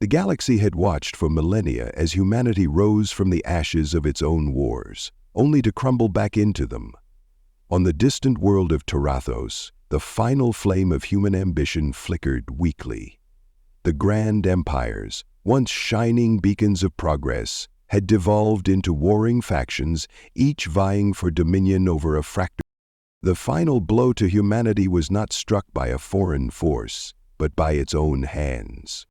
The galaxy had watched for millennia as humanity rose from the ashes of its own wars, only to crumble back into them. On the distant world of Tyrannathos, the final flame of human ambition flickered weakly. The grand empires, once shining beacons of progress, had devolved into warring factions, each vying for dominion over a fractured. The final blow to humanity was not struck by a foreign force, but by its own hands.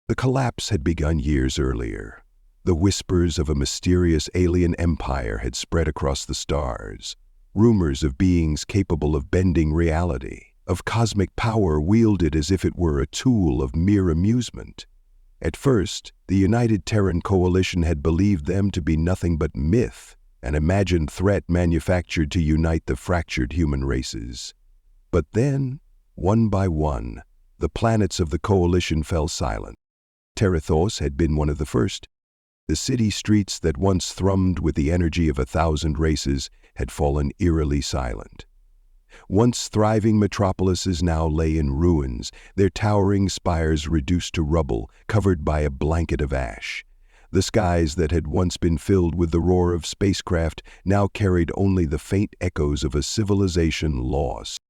The collapse had begun years earlier. The whispers of a mysterious alien empire had spread across the stars. Rumors of beings capable of bending reality, of cosmic power wielded as if it were a tool of mere amusement. At first, the United Terran Coalition had believed them to be nothing but myth, an imagined threat manufactured to unite the fractured human races. But then, one by one, the planets of the Coalition fell silent. Tyrannathos had been one of the first. The city streets that once thrummed with the energy of 1,000 races had fallen eerily silent. Once thriving metropolises now lay in ruins, their towering spires reduced to rubble, covered by a blanket of ash. The skies that had once been filled with the roar of spacecraft now carried only the faint echoes of a civilization lost.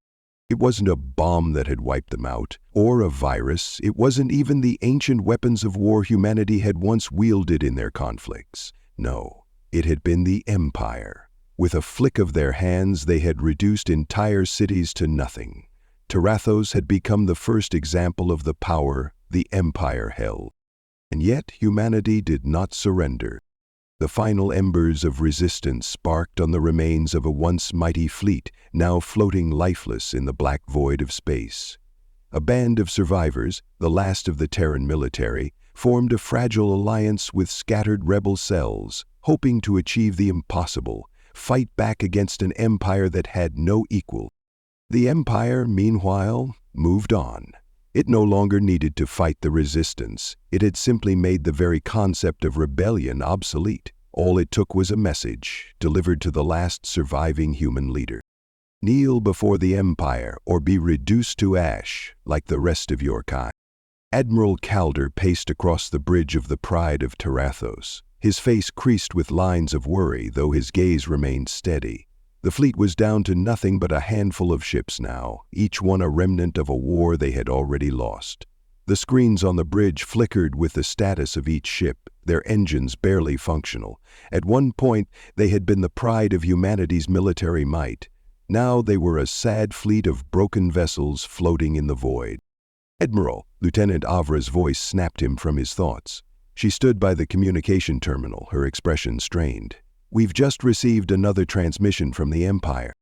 It wasn't a bomb that had wiped them out, or a virus. It wasn't even the ancient weapons of war humanity had once wielded in their conflicts. No, it had been the Empire. With a flick of their hands, they had reduced entire cities to nothing. Tyrannathos had become the first example of the power the Empire held. And yet humanity did not surrender. The final embers of resistance sparked on the remains of a once mighty fleet, now floating lifeless in the black void of space. A band of survivors, the last of the Terran military, formed a fragile alliance with scattered rebel cells, hoping to achieve the impossible, fight back against an empire that had no equal. The Empire, meanwhile, moved on. It no longer needed to fight the resistance. It had simply made the very concept of rebellion obsolete. All it took was a message, delivered to the last surviving human leader. Kneel before the Empire, or be reduced to ash, like the rest of your kind. Admiral Calder paced across the bridge of the Pride of Tyrannathos, his face creased with lines of worry, though his gaze remained steady. The fleet was down to nothing but a handful of ships now, each one a remnant of a war they had already lost. The screens on the bridge flickered with the status of each ship, their engines barely functional. At one point, they had been the pride of humanity's military might. Now they were a sad fleet of broken vessels floating in the void. "Admiral," Lieutenant Avra's voice snapped him from his thoughts. She stood by the communication terminal, her expression strained. "We've just received another transmission from the Empire."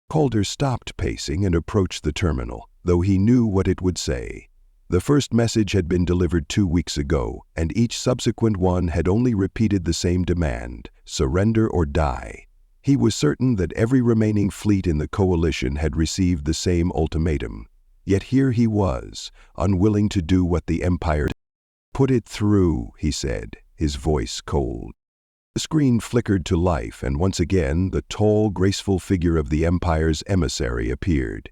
Calder stopped pacing and approached the terminal, though he knew what it would say. The first message had been delivered 2 weeks ago, and each subsequent one had only repeated the same demand: surrender or die. He was certain that every remaining fleet in the coalition had received the same ultimatum. Yet here he was, unwilling to do what the Empire did. "Put it through," he said, his voice cold. The screen flickered to life, and once again the tall, graceful figure of the Empire's emissary appeared.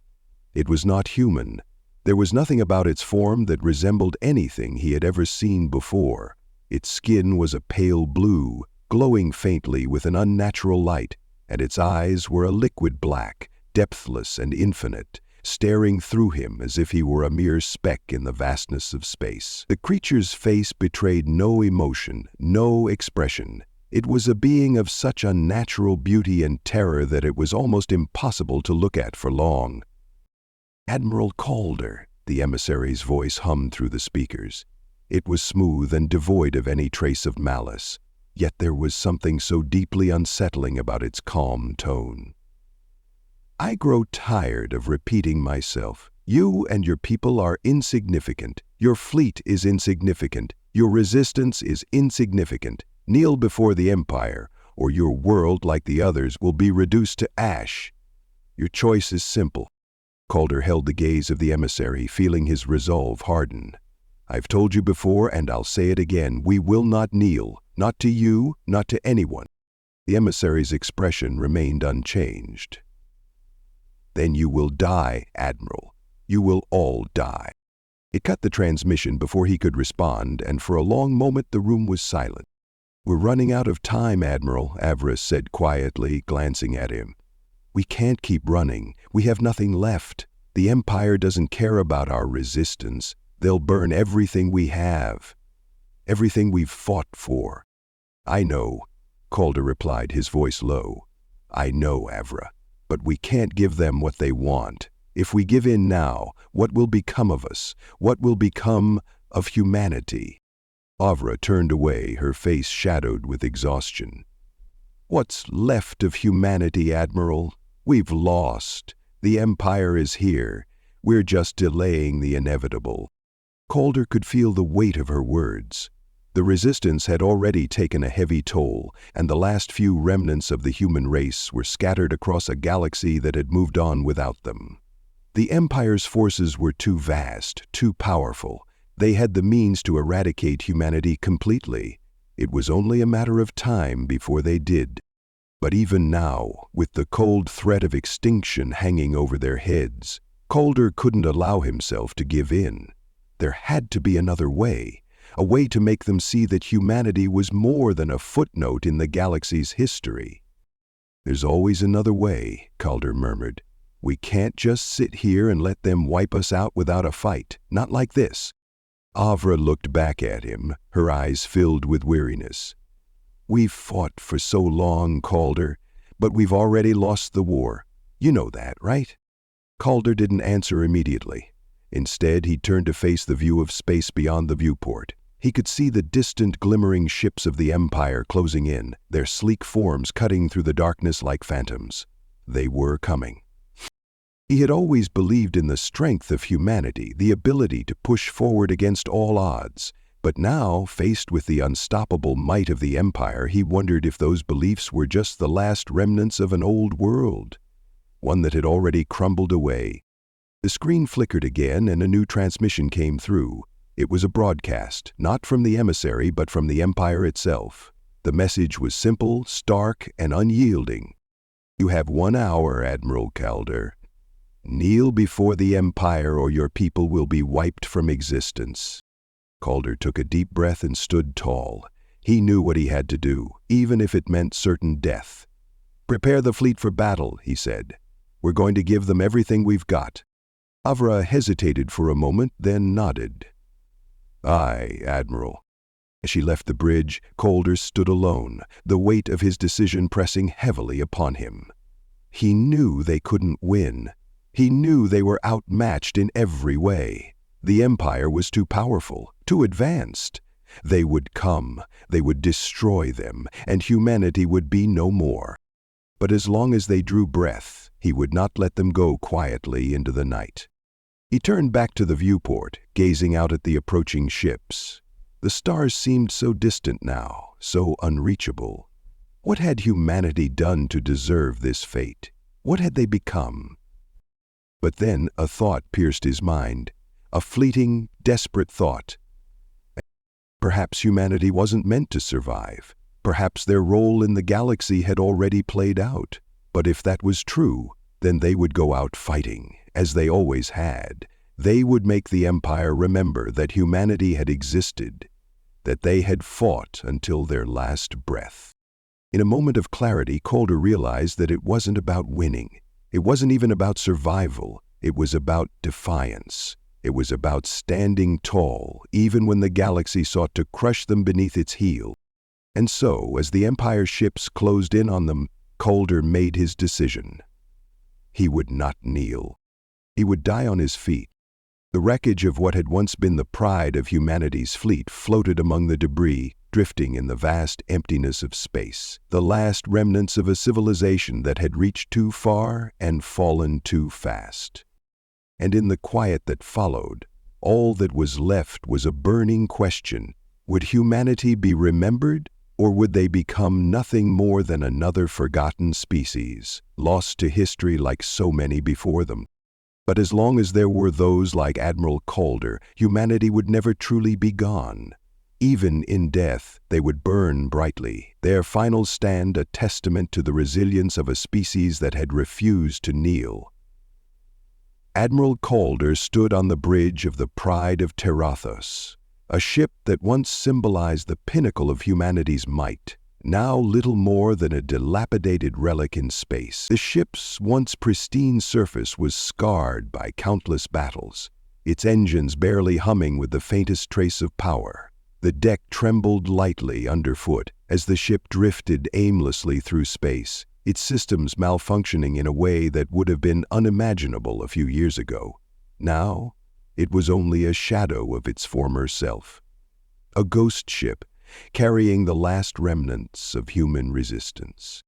It was not human. There was nothing about its form that resembled anything he had ever seen before. Its skin was a pale blue, glowing faintly with an unnatural light, and its eyes were a liquid black, depthless and infinite, staring through him as if he were a mere speck in the vastness of space. The creature's face betrayed no emotion, no expression. It was a being of such unnatural beauty and terror that it was almost impossible to look at for long. "Admiral Calder," the emissary's voice hummed through the speakers. It was smooth and devoid of any trace of malice, yet there was something so deeply unsettling about its calm tone. "I grow tired of repeating myself. You and your people are insignificant. Your fleet is insignificant. Your resistance is insignificant. Kneel before the Empire, or your world, like the others, will be reduced to ash. Your choice is simple." Calder held the gaze of the emissary, feeling his resolve harden. "I've told you before, and I'll say it again. We will not kneel. Not to you, not to anyone." The emissary's expression remained unchanged. "Then you will die, Admiral. You will all die." It cut the transmission before he could respond, and for a long moment the room was silent. "We're running out of time, Admiral," Avra said quietly, glancing at him. "We can't keep running. We have nothing left. The Empire doesn't care about our resistance. They'll burn everything we have. Everything we've fought for." "I know," Calder replied, his voice low. "I know, Avra. But we can't give them what they want. If we give in now, what will become of us? What will become of humanity?" Avra turned away, her face shadowed with exhaustion. "What's left of humanity, Admiral? We've lost. The Empire is here. We're just delaying the inevitable." Calder could feel the weight of her words. The resistance had already taken a heavy toll, and the last few remnants of the human race were scattered across a galaxy that had moved on without them. The Empire's forces were too vast, too powerful. They had the means to eradicate humanity completely. It was only a matter of time before they did. But even now, with the cold threat of extinction hanging over their heads, Calder couldn't allow himself to give in. There had to be another way, a way to make them see that humanity was more than a footnote in the galaxy's history. "There's always another way," Calder murmured. "We can't just sit here and let them wipe us out without a fight, not like this." Avra looked back at him, her eyes filled with weariness. "We've fought for so long, Calder, but we've already lost the war. You know that, right?" Calder didn't answer immediately. Instead, he turned to face the view of space beyond the viewport. He could see the distant, glimmering ships of the Empire closing in, their sleek forms cutting through the darkness like phantoms. They were coming. He had always believed in the strength of humanity, the ability to push forward against all odds. But now, faced with the unstoppable might of the Empire, he wondered if those beliefs were just the last remnants of an old world, one that had already crumbled away. The screen flickered again and a new transmission came through. It was a broadcast, not from the emissary but from the Empire itself. The message was simple, stark, and unyielding. "You have 1 hour, Admiral Calder. Kneel before the Empire or your people will be wiped from existence." Calder took a deep breath and stood tall. He knew what he had to do, even if it meant certain death. "Prepare the fleet for battle," he said. "We're going to give them everything we've got." Avra hesitated for a moment, then nodded. "Aye, Admiral." As she left the bridge, Calder stood alone, the weight of his decision pressing heavily upon him. He knew they couldn't win. He knew they were outmatched in every way. The Empire was too powerful, too advanced. They would come, they would destroy them, and humanity would be no more. But as long as they drew breath, he would not let them go quietly into the night. He turned back to the viewport, gazing out at the approaching ships. The stars seemed so distant now, so unreachable. What had humanity done to deserve this fate? What had they become? But then a thought pierced his mind, a fleeting, desperate thought. Perhaps humanity wasn't meant to survive. Perhaps their role in the galaxy had already played out. But if that was true, then they would go out fighting, as they always had. They would make the Empire remember that humanity had existed, that they had fought until their last breath. In a moment of clarity, Calder realized that it wasn't about winning. It wasn't even about survival. It was about defiance. It was about standing tall, even when the galaxy sought to crush them beneath its heel. And so, as the Empire's ships closed in on them, Calder made his decision. He would not kneel. He would die on his feet. The wreckage of what had once been the pride of humanity's fleet floated among the debris, drifting in the vast emptiness of space, the last remnants of a civilization that had reached too far and fallen too fast. And in the quiet that followed, all that was left was a burning question. Would humanity be remembered, or would they become nothing more than another forgotten species, lost to history like so many before them? But as long as there were those like Admiral Calder, humanity would never truly be gone. Even in death, they would burn brightly, their final stand a testament to the resilience of a species that had refused to kneel. Admiral Calder stood on the bridge of the Pride of Terrathos, a ship that once symbolized the pinnacle of humanity's might, now little more than a dilapidated relic in space. The ship's once pristine surface was scarred by countless battles, its engines barely humming with the faintest trace of power. The deck trembled lightly underfoot as the ship drifted aimlessly through space, its systems malfunctioning in a way that would have been unimaginable a few years ago. Now, it was only a shadow of its former self. A ghost ship, carrying the last remnants of human resistance.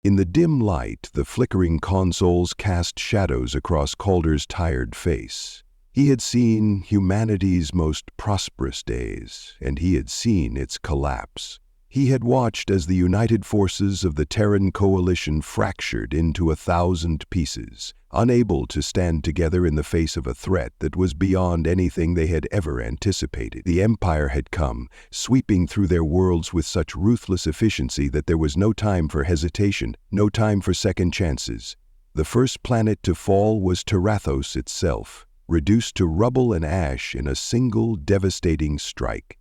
In the dim light, the flickering consoles cast shadows across Calder's tired face. He had seen humanity's most prosperous days, and he had seen its collapse. He had watched as the united forces of the Terran coalition fractured into 1,000 pieces, unable to stand together in the face of a threat that was beyond anything they had ever anticipated. The Empire had come, sweeping through their worlds with such ruthless efficiency that there was no time for hesitation, no time for second chances. The first planet to fall was Terrathos itself, reduced to rubble and ash in a single devastating strike.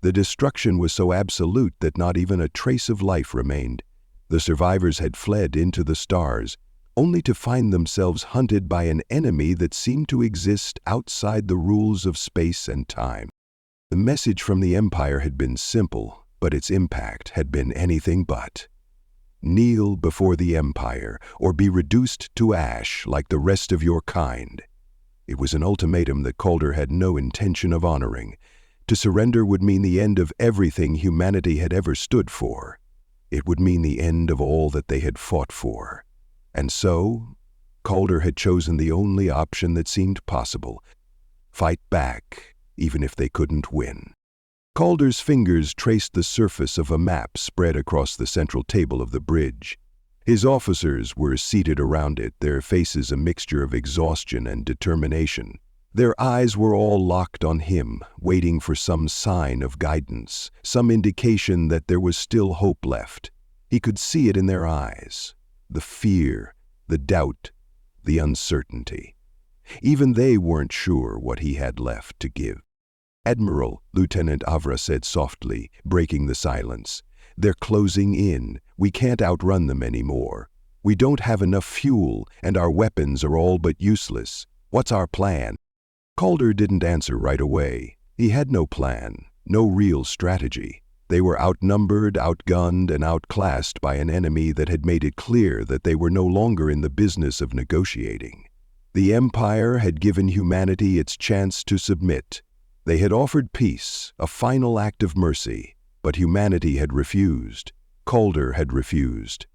The destruction was so absolute that not even a trace of life remained. The survivors had fled into the stars, only to find themselves hunted by an enemy that seemed to exist outside the rules of space and time. The message from the Empire had been simple, but its impact had been anything but. Kneel before the Empire, or be reduced to ash like the rest of your kind. It was an ultimatum that Calder had no intention of honoring. To surrender would mean the end of everything humanity had ever stood for. It would mean the end of all that they had fought for. And so, Calder had chosen the only option that seemed possible: fight back, even if they couldn't win. Calder's fingers traced the surface of a map spread across the central table of the bridge. His officers were seated around it, their faces a mixture of exhaustion and determination. Their eyes were all locked on him, waiting for some sign of guidance, some indication that there was still hope left. He could see it in their eyes. The fear, the doubt, the uncertainty. Even they weren't sure what he had left to give. "Admiral," Lieutenant Avra said softly, breaking the silence. "They're closing in. We can't outrun them anymore. We don't have enough fuel, and our weapons are all but useless. What's our plan?" Calder didn't answer right away. He had no plan, no real strategy. They were outnumbered, outgunned, and outclassed by an enemy that had made it clear that they were no longer in the business of negotiating. The Empire had given humanity its chance to submit. They had offered peace, a final act of mercy, but humanity had refused. Calder had refused.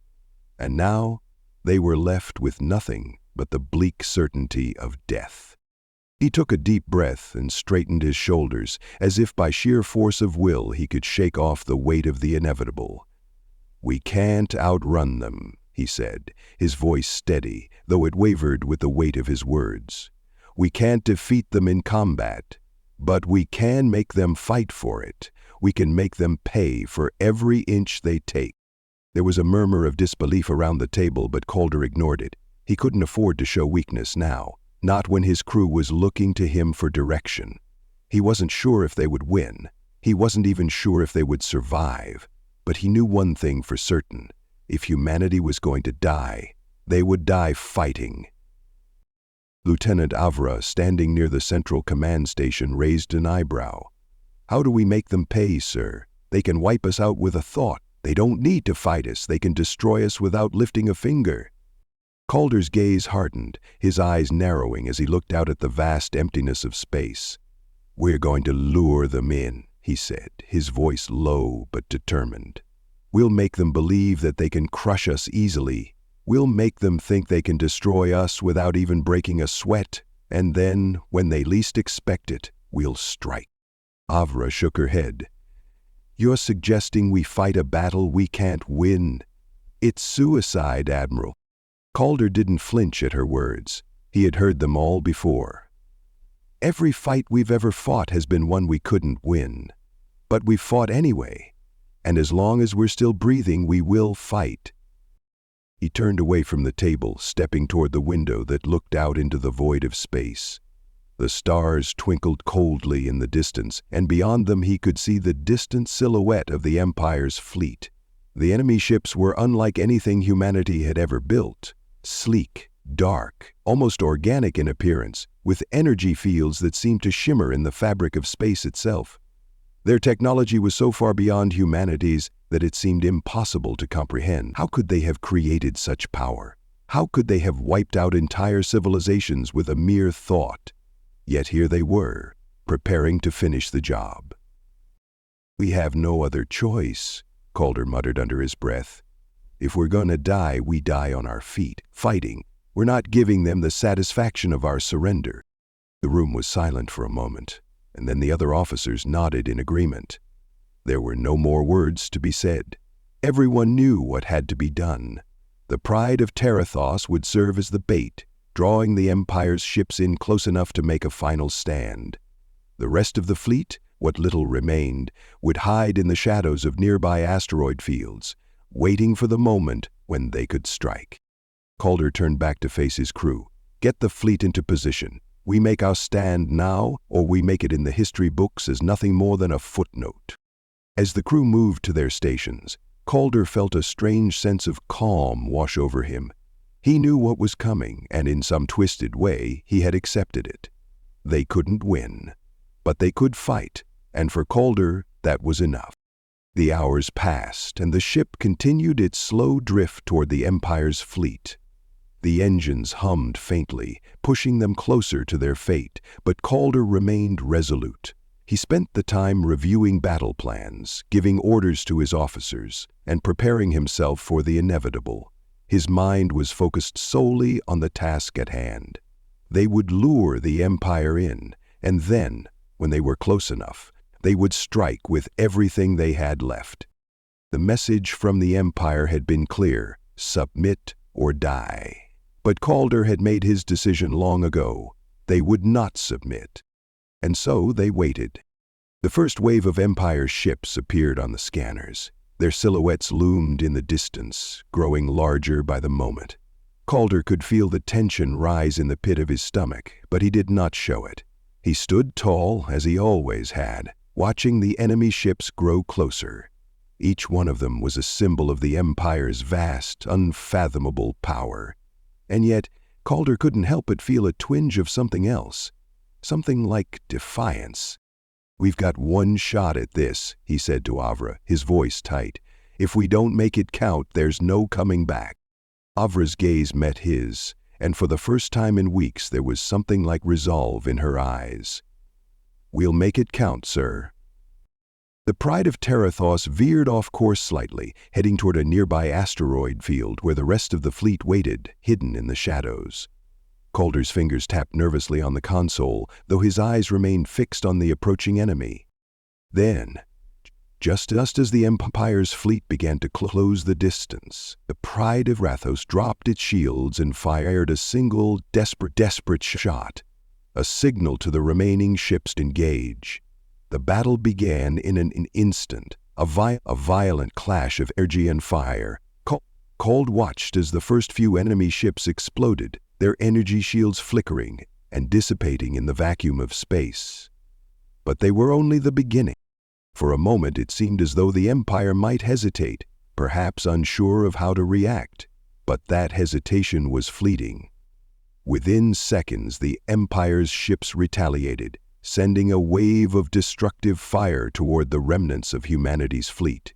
And now they were left with nothing but the bleak certainty of death. He took a deep breath and straightened his shoulders, as if by sheer force of will he could shake off the weight of the inevitable. "We can't outrun them," he said, his voice steady, though it wavered with the weight of his words. "We can't defeat them in combat, but we can make them fight for it. We can make them pay for every inch they take." There was a murmur of disbelief around the table, but Calder ignored it. He couldn't afford to show weakness now. Not when his crew was looking to him for direction. He wasn't sure if they would win. He wasn't even sure if they would survive. But he knew one thing for certain. If humanity was going to die, they would die fighting. Lieutenant Avra, standing near the central command station, raised an eyebrow. "How do we make them pay, sir? They can wipe us out with a thought. They don't need to fight us. They can destroy us without lifting a finger." Calder's gaze hardened, his eyes narrowing as he looked out at the vast emptiness of space. "We're going to lure them in," he said, his voice low but determined. "We'll make them believe that they can crush us easily. We'll make them think they can destroy us without even breaking a sweat, and then, when they least expect it, we'll strike." Avra shook her head. "You're suggesting we fight a battle we can't win. It's suicide, Admiral." Calder didn't flinch at her words. He had heard them all before. "Every fight we've ever fought has been one we couldn't win. But we've fought anyway. And as long as we're still breathing, we will fight." He turned away from the table, stepping toward the window that looked out into the void of space. The stars twinkled coldly in the distance, and beyond them he could see the distant silhouette of the Empire's fleet. The enemy ships were unlike anything humanity had ever built. Sleek, dark, almost organic in appearance, with energy fields that seemed to shimmer in the fabric of space itself. Their technology was so far beyond humanity's that it seemed impossible to comprehend. How could they have created such power? How could they have wiped out entire civilizations with a mere thought? Yet here they were, preparing to finish the job. "We have no other choice," Calder muttered under his breath. "If we're gonna die, we die on our feet, fighting. We're not giving them the satisfaction of our surrender." The room was silent for a moment, and then the other officers nodded in agreement. There were no more words to be said. Everyone knew what had to be done. The pride of Terathos would serve as the bait, drawing the Empire's ships in close enough to make a final stand. The rest of the fleet, what little remained, would hide in the shadows of nearby asteroid fields, waiting for the moment when they could strike. Calder turned back to face his crew. "Get the fleet into position. We make our stand now, or we make it in the history books as nothing more than a footnote." As the crew moved to their stations, Calder felt a strange sense of calm wash over him. He knew what was coming, and in some twisted way, he had accepted it. They couldn't win, but they could fight, and for Calder, that was enough. The hours passed, and the ship continued its slow drift toward the Empire's fleet. The engines hummed faintly, pushing them closer to their fate, but Calder remained resolute. He spent the time reviewing battle plans, giving orders to his officers, and preparing himself for the inevitable. His mind was focused solely on the task at hand. They would lure the Empire in, and then, when they were close enough, they would strike with everything they had left. The message from the Empire had been clear: submit or die. But Calder had made his decision long ago. They would not submit. And so they waited. The first wave of Empire ships appeared on the scanners. Their silhouettes loomed in the distance, growing larger by the moment. Calder could feel the tension rise in the pit of his stomach, but he did not show it. He stood tall, as he always had, watching the enemy ships grow closer. Each one of them was a symbol of the Empire's vast, unfathomable power. And yet, Calder couldn't help but feel a twinge of something else. Something like defiance. "We've got one shot at this," he said to Avra, his voice tight. "If we don't make it count, there's no coming back." Avra's gaze met his, and for the first time in weeks there was something like resolve in her eyes. "We'll make it count, sir." The Pride of Terathos veered off course slightly, heading toward a nearby asteroid field where the rest of the fleet waited, hidden in the shadows. Calder's fingers tapped nervously on the console, though his eyes remained fixed on the approaching enemy. Then, just as the Empire's fleet began to close the distance, the Pride of Rathos dropped its shields and fired a single, desperate shot, a signal to the remaining ships to engage. The battle began in an instant, a violent clash of energy and fire. Cald watched as the first few enemy ships exploded, their energy shields flickering and dissipating in the vacuum of space. But they were only the beginning. For a moment it seemed as though the Empire might hesitate, perhaps unsure of how to react, but that hesitation was fleeting. Within seconds the Empire's ships retaliated, sending a wave of destructive fire toward the remnants of humanity's fleet.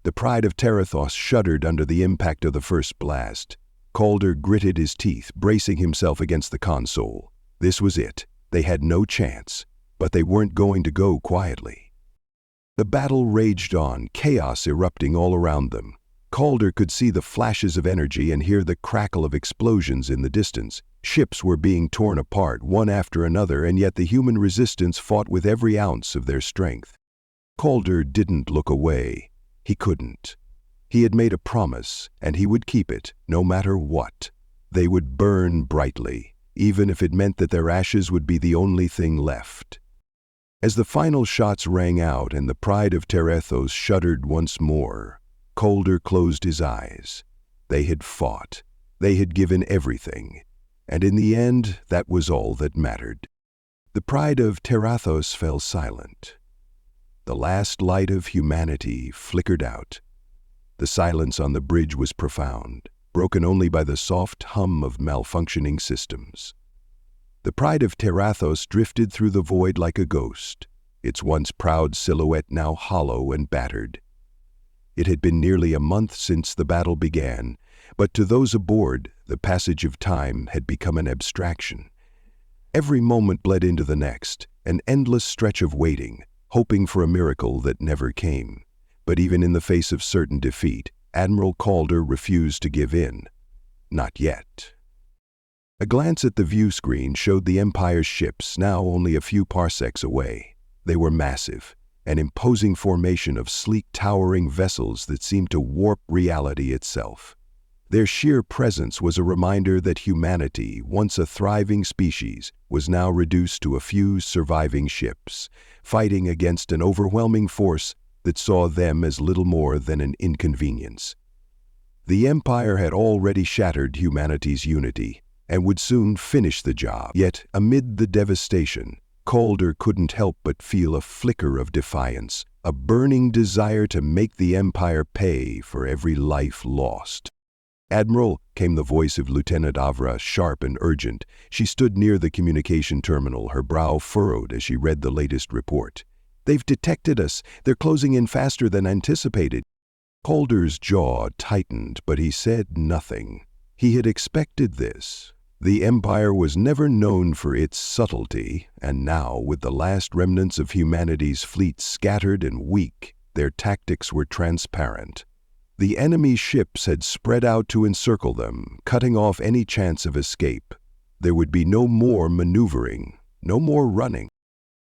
The Pride of Terathos shuddered under the impact of the first blast. Calder gritted his teeth, bracing himself against the console. This was it. They had no chance, but they weren't going to go quietly. The battle raged on, chaos erupting all around them. Calder could see the flashes of energy and hear the crackle of explosions in the distance. Ships were being torn apart one after another, and yet the human resistance fought with every ounce of their strength. Calder didn't look away. He couldn't. He had made a promise, and he would keep it, no matter what. They would burn brightly, even if it meant that their ashes would be the only thing left. As the final shots rang out and the Pride of Terathos shuddered once more, Calder closed his eyes. They had fought. They had given everything. And in the end, that was all that mattered. The pride of Tyrannatos fell silent. The last light of humanity flickered out. The silence on the bridge was profound, broken only by the soft hum of malfunctioning systems. The pride of Tyrannatos drifted through the void like a ghost, its once proud silhouette now hollow and battered. It had been nearly a month since the battle began, but to those aboard, the passage of time had become an abstraction. Every moment bled into the next, an endless stretch of waiting, hoping for a miracle that never came. But even in the face of certain defeat, Admiral Calder refused to give in. Not yet. A glance at the view screen showed the Empire's ships now only a few parsecs away. They were massive, an imposing formation of sleek towering vessels that seemed to warp reality itself. Their sheer presence was a reminder that humanity, once a thriving species, was now reduced to a few surviving ships, fighting against an overwhelming force that saw them as little more than an inconvenience. The Empire had already shattered humanity's unity and would soon finish the job. Yet, amid the devastation, Calder couldn't help but feel a flicker of defiance, a burning desire to make the Empire pay for every life lost. "Admiral," came the voice of Lieutenant Avra, sharp and urgent. She stood near the communication terminal, her brow furrowed as she read the latest report. "They've detected us. They're closing in faster than anticipated." Calder's jaw tightened, but he said nothing. He had expected this. The Empire was never known for its subtlety, and now, with the last remnants of humanity's fleet scattered and weak, their tactics were transparent. The enemy ships had spread out to encircle them, cutting off any chance of escape. There would be no more maneuvering, no more running.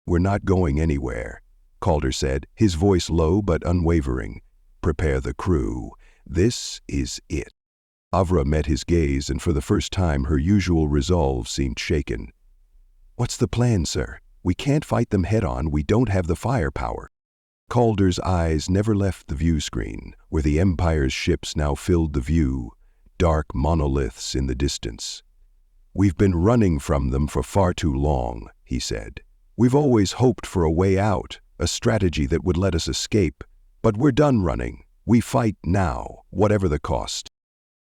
"We're not going anywhere," Calder said, his voice low but unwavering. "Prepare the crew. This is it." Avra met his gaze, and for the first time her usual resolve seemed shaken. "What's the plan, sir? We can't fight them head-on. We don't have the firepower." Calder's eyes never left the view screen, where the Empire's ships now filled the view, dark monoliths in the distance. "We've been running from them for far too long," he said. "We've always hoped for a way out, a strategy that would let us escape. But we're done running. We fight now, whatever the cost."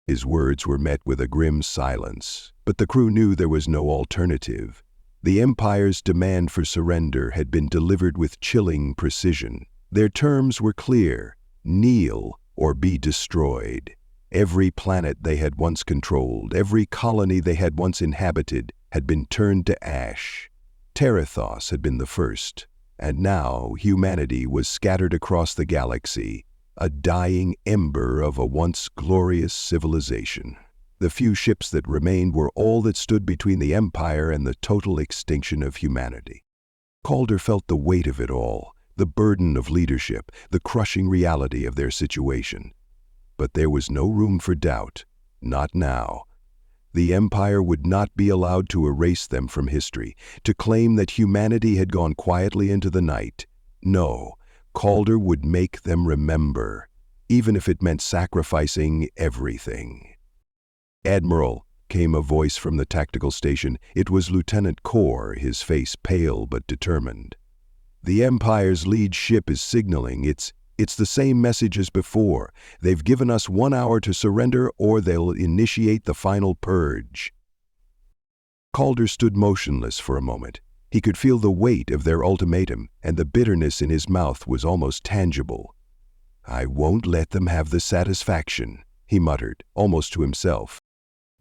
His words were met with a grim silence, but the crew knew there was no alternative. The Empire's demand for surrender had been delivered with chilling precision. Their terms were clear: kneel or be destroyed. Every planet they had once controlled, every colony they had once inhabited, had been turned to ash. Tyrannatos had been the first, and now humanity was scattered across the galaxy, a dying ember of a once glorious civilization. The few ships that remained were all that stood between the Empire and the total extinction of humanity. Calder felt the weight of it all, the burden of leadership, the crushing reality of their situation. But there was no room for doubt, not now. The Empire would not be allowed to erase them from history, to claim that humanity had gone quietly into the night. No, Calder would make them remember, even if it meant sacrificing everything. "Admiral," came a voice from the tactical station. It was Lieutenant Kor, his face pale but determined. "The Empire's lead ship is signaling. It's the same message as before. They've given us 1 hour to surrender, or they'll initiate the final purge." Calder stood motionless for a moment. He could feel the weight of their ultimatum, and the bitterness in his mouth was almost tangible. "I won't let them have the satisfaction," he muttered, almost to himself.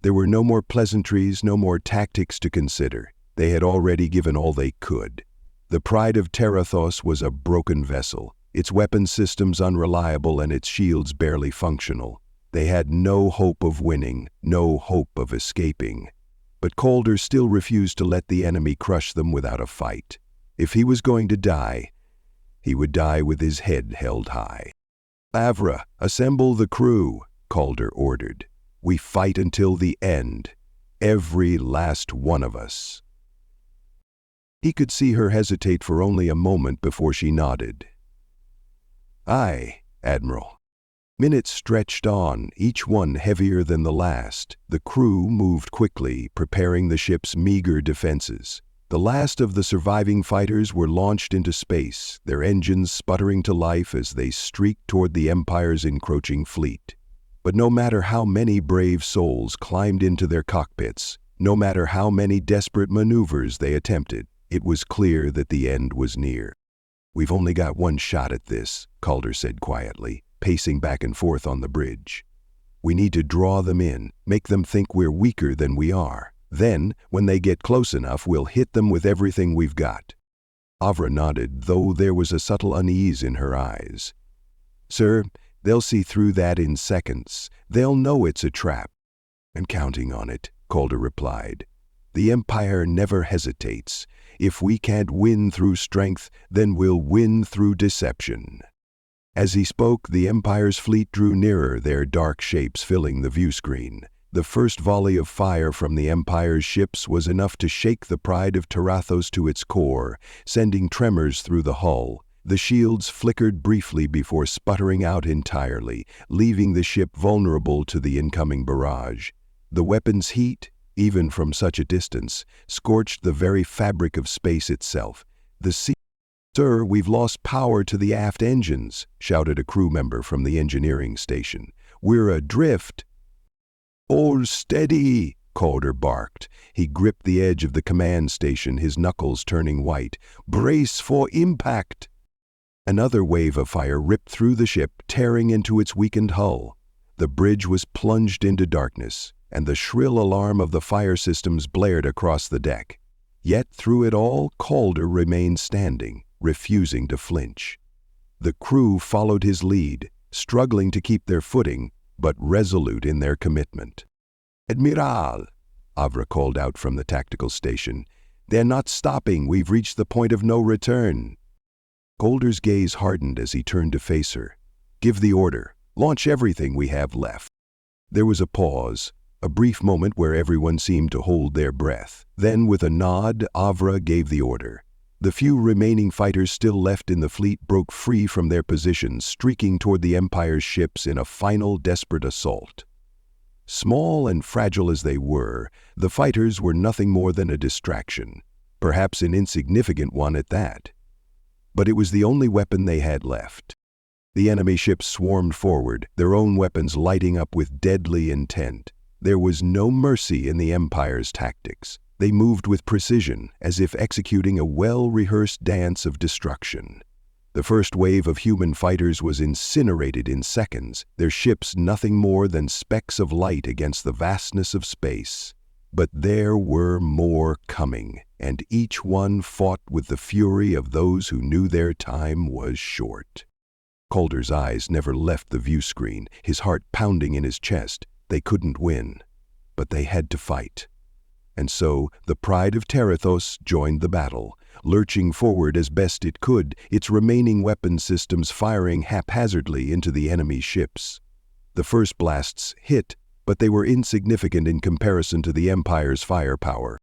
There were no more pleasantries, no more tactics to consider. They had already given all they could. The pride of Tyrannatos was a broken vessel, its weapon systems unreliable and its shields barely functional. They had no hope of winning, no hope of escaping. But Calder still refused to let the enemy crush them without a fight. If he was going to die, he would die with his head held high. "Avra, assemble the crew," Calder ordered. "We fight until the end, every last one of us." He could see her hesitate for only a moment before she nodded. "Aye, Admiral." Minutes stretched on, each one heavier than the last. The crew moved quickly, preparing the ship's meager defenses. The last of the surviving fighters were launched into space, their engines sputtering to life as they streaked toward the Empire's encroaching fleet. But no matter how many brave souls climbed into their cockpits, no matter how many desperate maneuvers they attempted, it was clear that the end was near. "We've only got one shot at this," Calder said quietly, pacing back and forth on the bridge. "We need to draw them in, make them think we're weaker than we are. Then, when they get close enough, we'll hit them with everything we've got." Avra nodded, though there was a subtle unease in her eyes. "Sir, they'll see through that in seconds. They'll know it's a trap." "And counting on it," Calder replied. "The Empire never hesitates. If we can't win through strength, then we'll win through deception." As he spoke, the Empire's fleet drew nearer, their dark shapes filling the viewscreen. The first volley of fire from the Empire's ships was enough to shake the pride of Tyrannatos to its core, sending tremors through the hull. The shields flickered briefly before sputtering out entirely, leaving the ship vulnerable to the incoming barrage. The weapon's heat, even from such a distance, scorched the very fabric of space itself. "Sir, we've lost power to the aft engines," shouted a crew member from the engineering station. "We're adrift." "Hold steady," Calder barked. He gripped the edge of the command station, his knuckles turning white. "Brace for impact." Another wave of fire ripped through the ship, tearing into its weakened hull. The bridge was plunged into darkness, and the shrill alarm of the fire systems blared across the deck. Yet through it all, Calder remained standing, refusing to flinch. The crew followed his lead, struggling to keep their footing, but resolute in their commitment. "Admiral," Avra called out from the tactical station, "they're not stopping. We've reached the point of no return." Calder's gaze hardened as he turned to face her. "Give the order. Launch everything we have left." There was a pause, a brief moment where everyone seemed to hold their breath. Then, with a nod, Avra gave the order. The few remaining fighters still left in the fleet broke free from their positions, streaking toward the Empire's ships in a final desperate assault. Small and fragile as they were, the fighters were nothing more than a distraction, perhaps an insignificant one at that. But it was the only weapon they had left. The enemy ships swarmed forward, their own weapons lighting up with deadly intent. There was no mercy in the Empire's tactics. They moved with precision, as if executing a well-rehearsed dance of destruction. The first wave of human fighters was incinerated in seconds, their ships nothing more than specks of light against the vastness of space. But there were more coming, and each one fought with the fury of those who knew their time was short. Calder's eyes never left the viewscreen, his heart pounding in his chest. They couldn't win, but they had to fight. And so the pride of Tyrannatos joined the battle, lurching forward as best it could, its remaining weapon systems firing haphazardly into the enemy ships. The first blasts hit, but they were insignificant in comparison to the Empire's firepower.